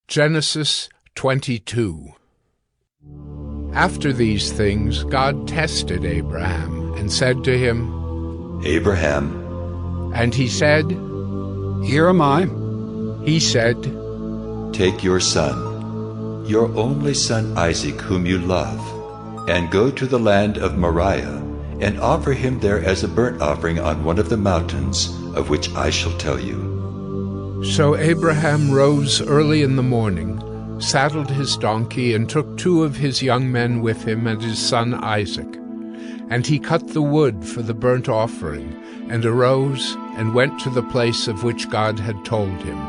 Genesis 22. After these things, God tested Abraham and said to him, Abraham. And he said, Here am I. He said, Take your son, your only son Isaac, whom you love, and go to the land of Moriah, and offer him there as a burnt offering on one of the mountains, of which I shall tell you. So Abraham rose early in the morning, saddled his donkey, and took 2 of his young men with him and his son Isaac. And he cut the wood for the burnt offering, and arose and went to the place of which God had told him.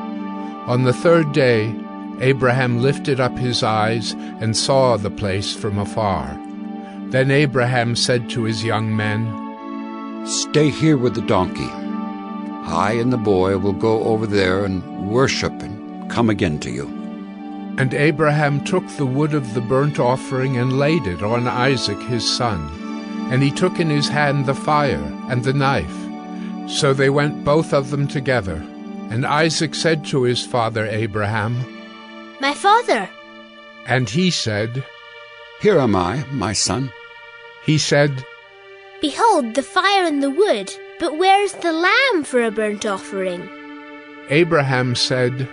On the 3rd day, Abraham lifted up his eyes and saw the place from afar. Then Abraham said to his young men, Stay here with the donkey. I and the boy will go over there and worship and come again to you. And Abraham took the wood of the burnt offering and laid it on Isaac his son. And he took in his hand the fire and the knife. So they went both of them together. And Isaac said to his father Abraham, My father. And he said, Here am I, my son. He said, Behold the fire and the wood, but where is the lamb for a burnt offering? Abraham said,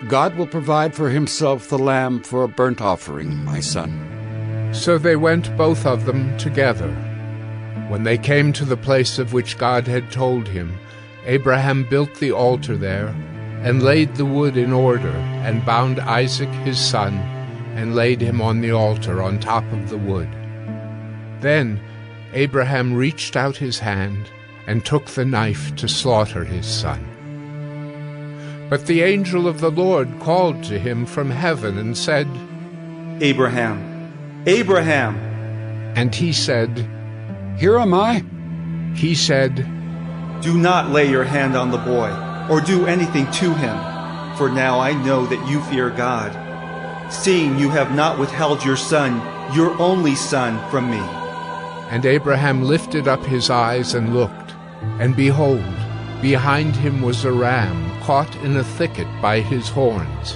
God will provide for himself the lamb for a burnt offering, my son. So they went both of them together. When they came to the place of which God had told him, Abraham built the altar there, and laid the wood in order, and bound Isaac his son, and laid him on the altar on top of the wood. Then Abraham reached out his hand, and took the knife to slaughter his son. But the angel of the Lord called to him from heaven and said, Abraham, Abraham! And he said, Here am I. He said, Do not lay your hand on the boy, or do anything to him, for now I know that you fear God, seeing you have not withheld your son, your only son, from me. And Abraham lifted up his eyes and looked, and behold, behind him was a ram caught in a thicket by his horns.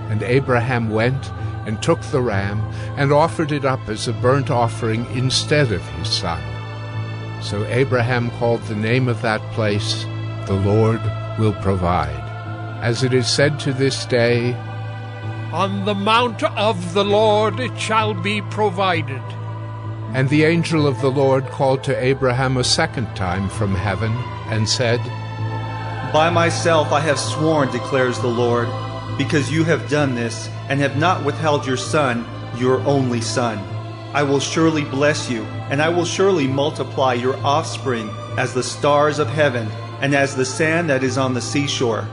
And Abraham went and took the ram and offered it up as a burnt offering instead of his son. So Abraham called the name of that place, The Lord Will Provide. As it is said to this day, On the mount of the Lord it shall be provided. And the angel of the Lord called to Abraham a second time from heaven, and said, By myself I have sworn, declares the Lord, because you have done this, and have not withheld your son, your only son. I will surely bless you, and I will surely multiply your offspring as the stars of heaven, and as the sand that is on the seashore.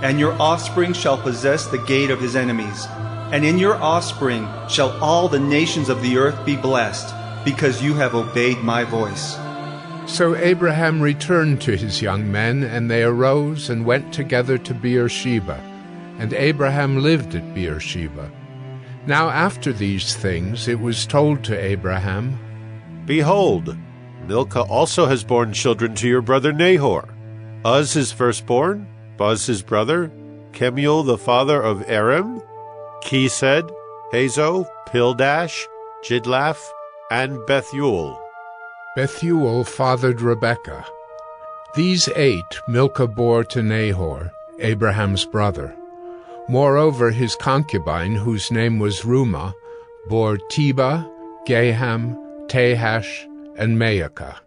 And your offspring shall possess the gate of his enemies. And in your offspring shall all the nations of the earth be blessed, because you have obeyed my voice. So Abraham returned to his young men, and they arose and went together to Beersheba. And Abraham lived at Beersheba. Now after these things it was told to Abraham, Behold, Milcah also has borne children to your brother Nahor, Uz his firstborn, Buz his brother, Kemuel the father of Aram, Kesed, Hazo, Pildash, Jidlaph, and Bethuel. Bethuel fathered Rebekah. These 8 Milcah bore to Nahor, Abraham's brother. Moreover, his concubine, whose name was Reumah, bore Tebah, Gaham, Tahash, and Maacah.